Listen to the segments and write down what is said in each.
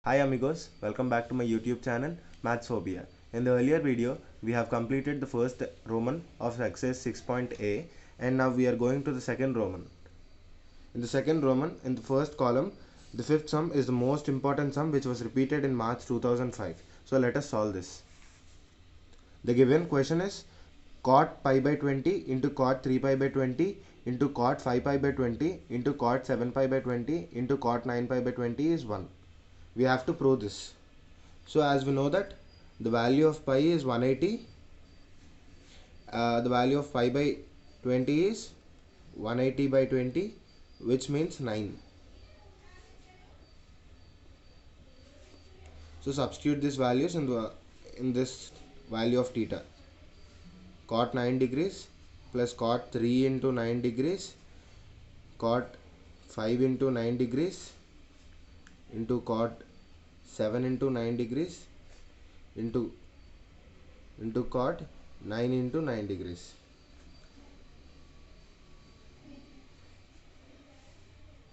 Hi amigos, welcome back to my YouTube channel Maths Phobia. In the earlier video, we have completed the first Roman of exercise 6.a and now we are going to the second Roman. In the second Roman, in the first column, the fifth sum is the most important sum which was repeated in March 2005. So let us solve this. The given question is cot pi by 20 into cot 3 pi by 20 into cot 5 pi by 20 into cot 7 pi by 20 into cot 9 pi by 20 is 1. We have to prove this. So as we know that the value of pi is 180, the value of pi by 20 is 180 by 20, which means 9. So substitute these values in this value of theta. Cot 9 degrees plus cot 3 into 9 degrees, cot 5 into 9 degrees into cot 7 into 9 degrees into cot 9 into 9 degrees.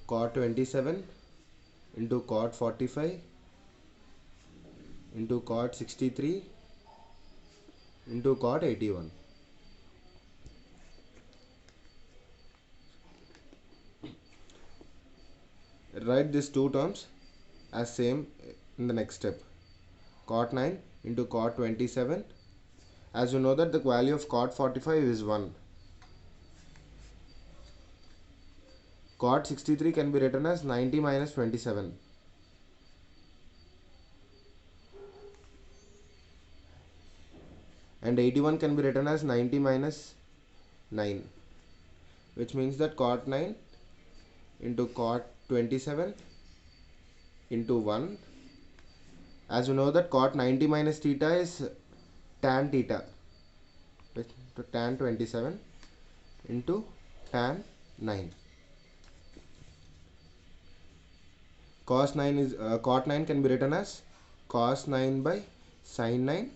Cot 27 into cot 45 into cot 63 into cot 81. Write these two terms as same in the next step. Cot 9 into cot 27. As you know that the value of cot 45 is 1. Cot 63 can be written as 90 minus 27. And 81 can be written as 90 minus 9. Which means that cot 9 into cot 27 into 1. As you know that cot 90 minus theta is tan theta. So tan 27 into tan 9. Cos 9 is cot 9 can be written as cos 9 by sin 9,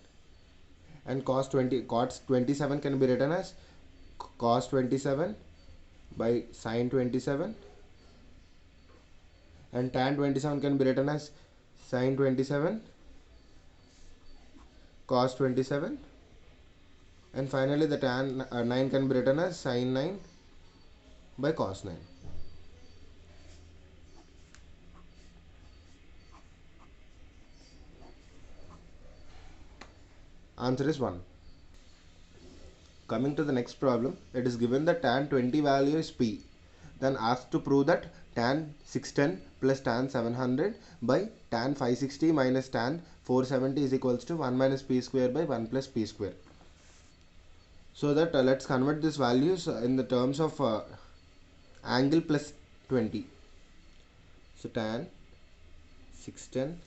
and cot 27 can be written as cos 27 by sin 27, and tan 27 can be written as sin 27 cos 27, and finally the tan 9 can be written as sin 9 by cos 9. Answer is 1. Coming to the next problem, it is given that tan 20 value is p. Then asked to prove that tan 610 plus tan 700 by tan 560 minus tan 470 is equals to 1 minus p square by 1 plus p square. So that let's convert these values in the terms of angle plus 20. So tan 610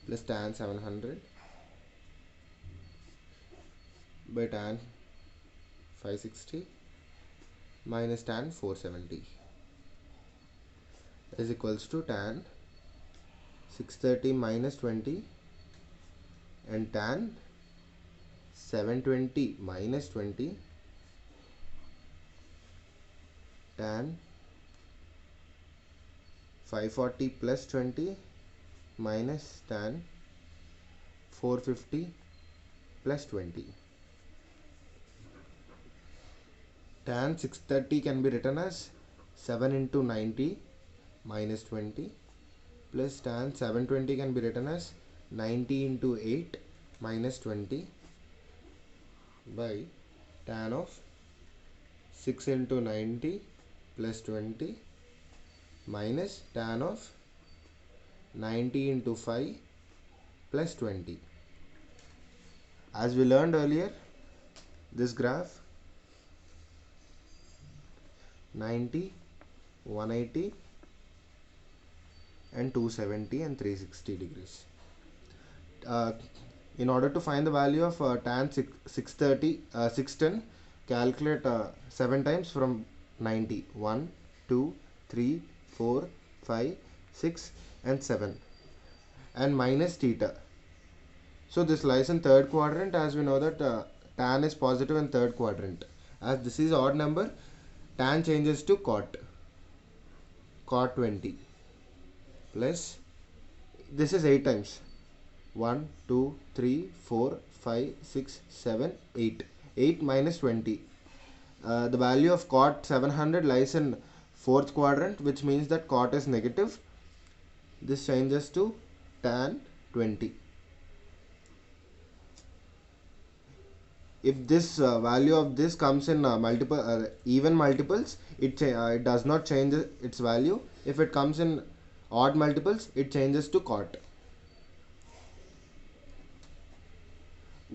plus tan 700 by tan 560 minus tan 470 is equals to tan 630 minus 20 and tan 720 minus 20 tan 540 plus 20 minus tan 450 plus 20. Tan 630 can be written as 7 into 90 minus 20 plus tan 720 can be written as 90 into 8 minus 20 by tan of 6 into 90 plus 20 minus tan of 90 into 5 plus 20. As we learned earlier, this graph 90, 180 and 270 and 360 degrees. In order to find the value of tan 610, calculate 7 times from 90. 1, 2, 3, 4, 5, 6 and 7, and minus theta. So this lies in third quadrant, as we know that tan is positive in third quadrant. As this is odd number, tan changes to cot 20 plus This is 8 times. 1, 2, 3, 4, 5, 6, 7, 8. 8 minus 20. The value of cot 700 lies in fourth quadrant, which means that cot is negative. This changes to tan 20. If this value of this comes in even multiples, it does not change its value. If it comes in odd multiples, it changes to cot.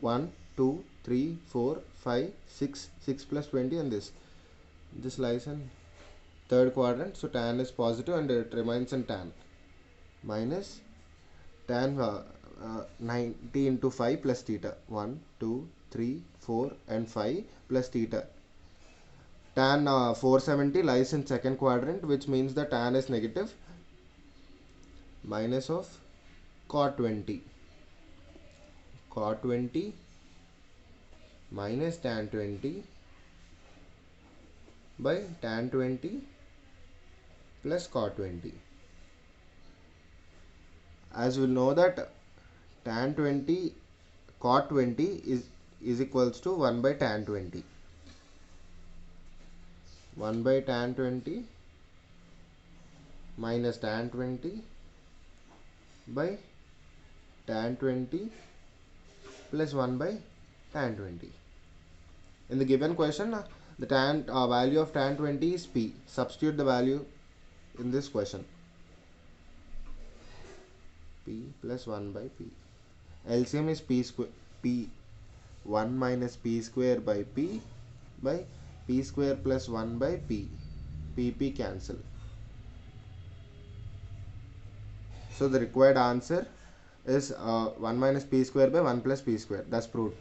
1, 2, 3, 4, 5, 6, 6 plus 20, and this lies in third quadrant, so tan is positive and it remains in tan. Minus tan 90 into 5 plus theta. 1, 2, 3, 4 and 5 plus theta. Tan 470 lies in second quadrant, which means the tan is negative. Minus of cot 20. Cot 20 minus tan 20 by tan 20 plus cot 20. As we know that tan 20 cot 20 is equals to 1 by tan 20. 1 by tan 20 minus tan 20 by tan 20 plus 1 by tan 20. In the given question, the tan value of tan 20 is p. Substitute the value in this question. P plus 1 by p. LCM is p square, p 1 minus p square by p square plus 1 by p. P cancel. So the required answer is 1 minus p square by 1 plus p square. That's proved.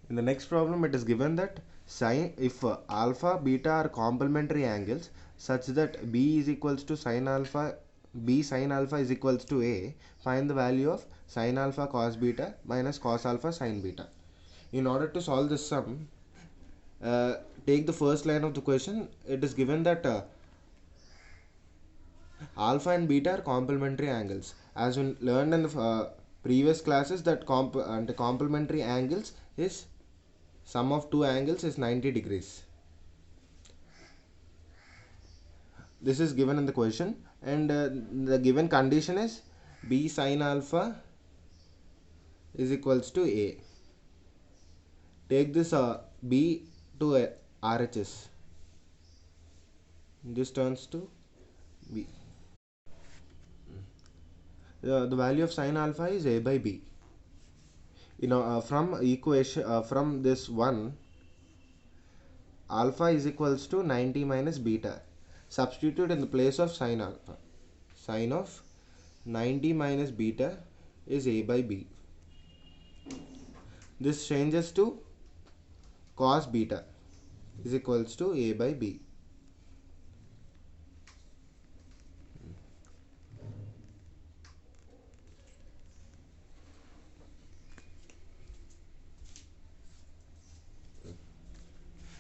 In the next problem, it is given that if alpha, beta are complementary angles such that b is equals to sin alpha, b sin alpha is equals to a, find the value of sin alpha cos beta minus cos alpha sin beta. In order to solve this sum, take the first line of the question. It is given that alpha and beta are complementary angles. As we learned in the previous classes, that the complementary angles is sum of two angles is 90 degrees. This is given in the question, and the given condition is b sin alpha is equals to a. Take this b to RHS. This turns to b. The value of sin alpha is a by b. From equation from this one, alpha is equals to 90 minus beta. Substitute in the place of sin alpha. Sin of 90 minus beta is a by b. This changes to cos beta is equals to a by b.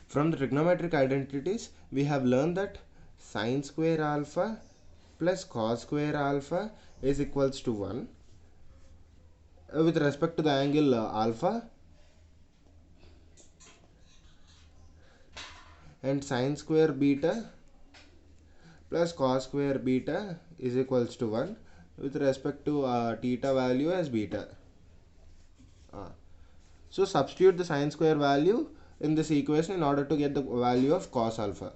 From the trigonometric identities, we have learned that sin square alpha plus cos square alpha is equals to 1 with respect to the angle alpha, and sin square beta plus cos square beta is equals to 1 with respect to theta value as beta. So substitute the sin square value in this equation in order to get the value of cos alpha.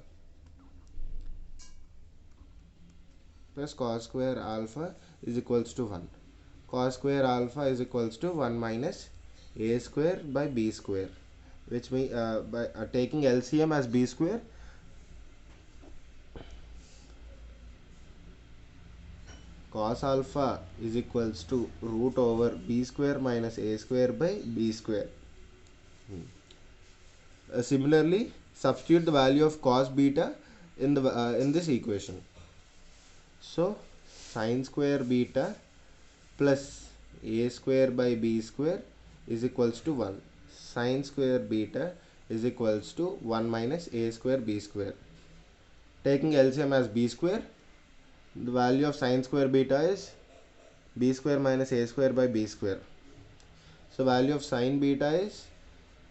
Plus cos square alpha is equals to 1. Cos square alpha is equals to 1 minus a square by b square, which means by taking LCM as b square, cos alpha is equals to root over b square minus a square by b square. Similarly, substitute the value of cos beta in this equation. So sin square beta plus a square by b square is equals to 1. Sin square beta is equals to 1 minus a square b square. Taking LCM as b square, The value of sine square beta is b square minus a square by b square. So value of sine beta is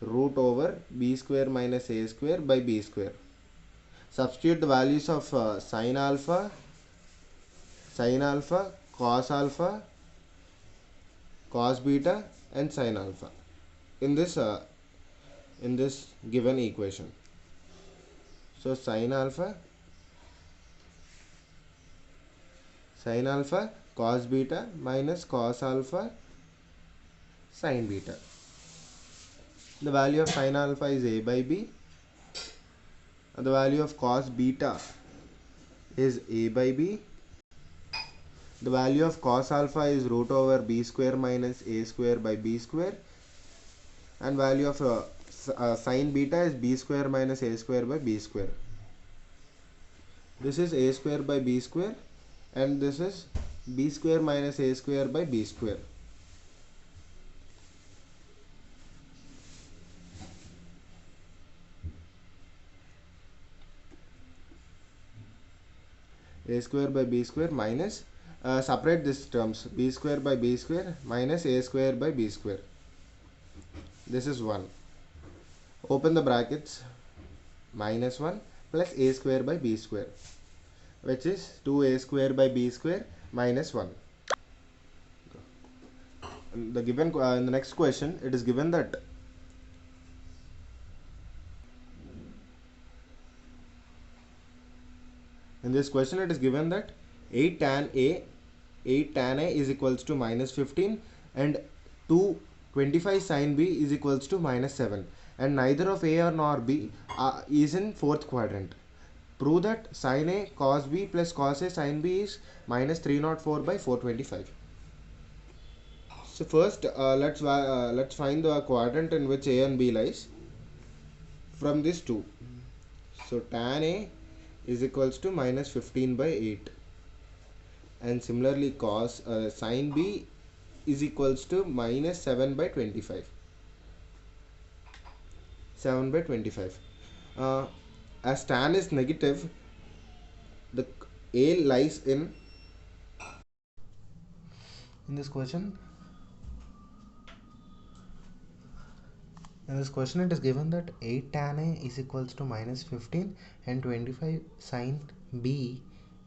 root over b square minus a square by b square. Substitute the values of sine alpha, cos beta and sin alpha in this given equation. So sin alpha, cos beta minus cos alpha, sin beta. The value of sin alpha is a by b, and the value of cos beta is a by b. The value of cos alpha is root over b square minus a square by b square, and value of sin beta is b square minus a square by b square. This is a square by b square, and this is b square minus a square by b square. A square by b square minus, separate these terms, b square by b square minus a square by b square. This is 1. Open the brackets, minus 1 plus a square by b square, which is 2a square by b square minus 1. In the next question, it is given that in this question it is given that 8 tan a is equals to minus 15 and 225 sin b is equals to minus 7, and neither of a or nor b is in fourth quadrant. Prove that sin a cos b plus cos a sin b is minus 304 by 425. So first let's find the quadrant in which a and b lies from this 2. So tan a is equals to minus 15 by 8, and similarly cos sin b is equals to minus 7 by 25. As tan is negative, the a lies in this question. In this question it is given that 8 tan a is equals to minus 15 and 25 sin b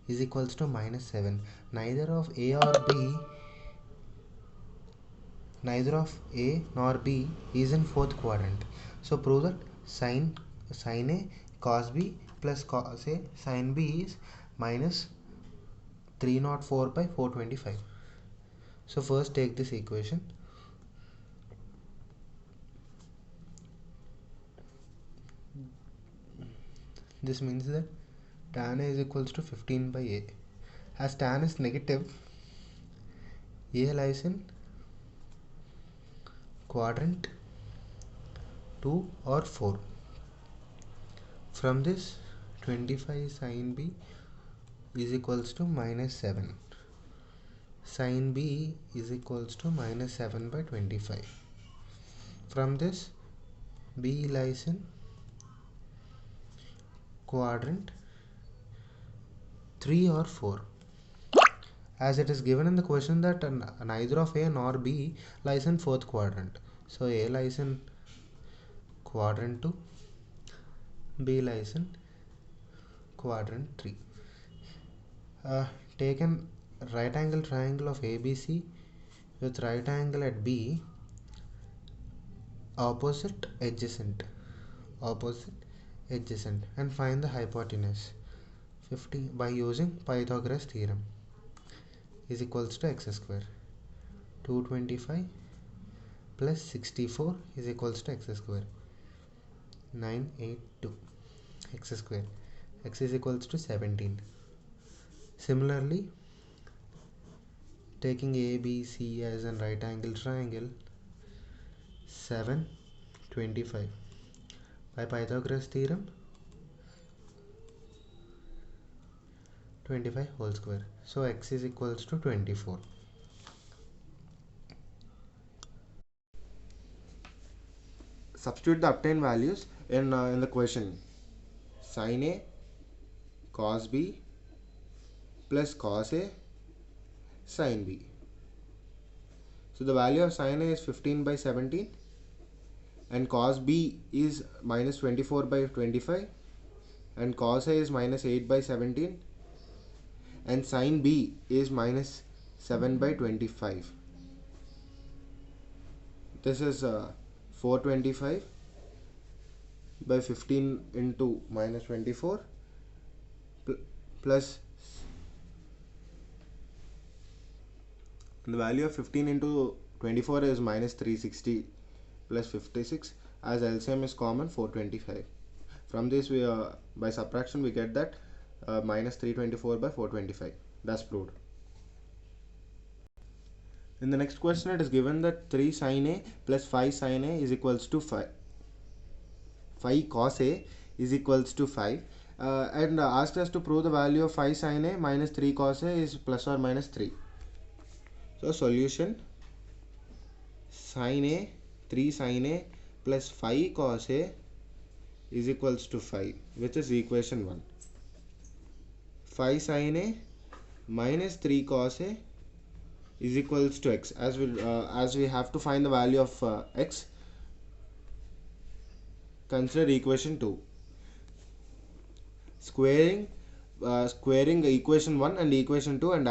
is equals to minus 7. Neither of a nor b is in fourth quadrant. So prove that sin a cos b plus cos a sin b is minus 304 by 425. So first take this equation. This means that tan a is equals to 15 by a. As tan is negative, a lies in quadrant 2 or 4. From this, 25 sin b is equals to minus 7. Sin b is equals to minus 7 by 25. From this, b lies in quadrant 3 or 4, as it is given in the question that neither of a nor b lies in fourth quadrant. So a lies in quadrant 2, b lies in quadrant 3. Take an right angle triangle of ABC with right angle at B, opposite adjacent, and find the hypotenuse 50 by using Pythagoras theorem is equals to x square. 225 plus 64 is equals to x square. 982 x square. X is equals to 17. Similarly, taking ABC as a right angle triangle, 725 by Pythagoras theorem, 25 whole square. So x is equals to 24. Substitute the obtained values in the question. Sin a, cos b, plus cos A sin B. So the value of sin A is 15 by 17 and cos B is minus 24 by 25 and cos A is minus 8 by 17 and sin B is minus 7 by 25. This is 425 by 15 into minus 24 plus the value of 15 into 24 is minus 360 plus 56, as LCM is common 425. From this we by subtraction we get that minus 324 by 425. That's proved. In the next question it is given that 3 sin A plus 5 sin A is equals to 5 cos A is equals to 5 and asked us to prove the value of 5 sin A minus 3 cos A is plus or minus 3. So solution: sin A 3 sin A plus 5 cos A is equals to 5, which is equation 1. 5 sin A minus 3 cos A is equals to x. As we have to find the value of x, consider equation 2. Squaring equation 1 and equation 2 and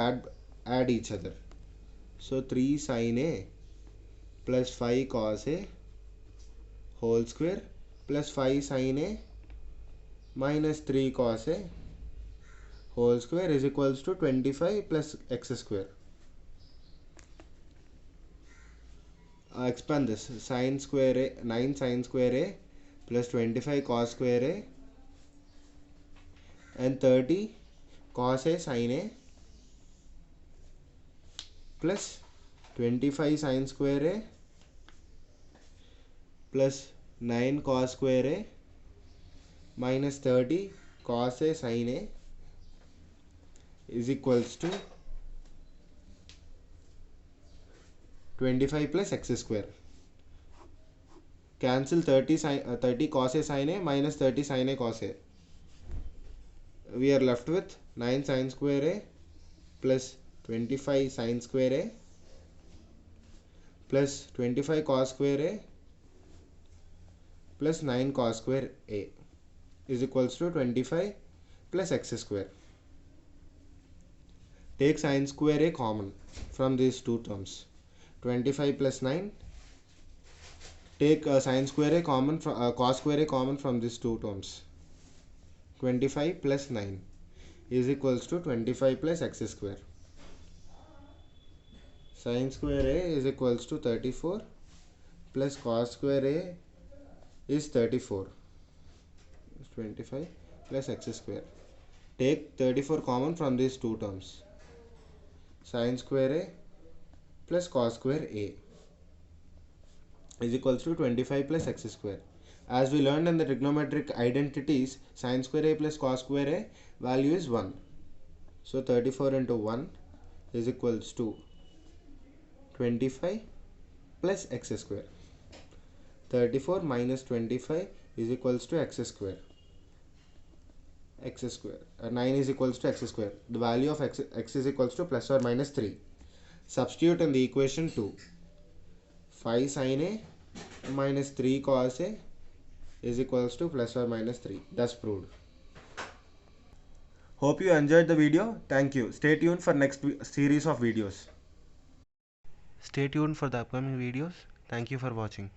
add each other. So 3 sin A plus 5 cos A whole square plus 5 sin A minus 3 cos A whole square is equals to 25 plus x square. Expand this: sin square A, 9 sin square A plus 25 cos square A and 30 cos A sin A plus 25 sin square A plus 9 cos square A minus 30 cos A sin A is equals to 25 plus x square. Cancel 30 cos A sin A minus 30 sin A cos A. We are left with 9 sin square A plus 25 sin square A plus 25 cos square A plus 9 cos square A is equals to 25 plus x square. Take sin square A common from these two terms. 25 plus 9. Take sin square A common from cos square A common from these two terms. 25 plus 9 is equals to 25 plus x square. Sin square A is equals to 34 plus cos square A is 34. 25 plus x square. Take 34 common from these two terms. Sin square A plus cos square A is equals to 25 plus x square. As we learned in the trigonometric identities, sin square A plus cos square A value is 1. So 34 into 1 is equals to 25 plus x square. 34 minus 25 is equals to x square. 9 is equals to x square. The value of x is equals to plus or minus 3. Substitute in the equation 2. 5 sin A minus 3 cos A is equals to plus or minus 3. Thus proved. Hope you enjoyed the video. Thank you. Stay tuned for next series of videos. Stay tuned for the upcoming videos. Thank you for watching.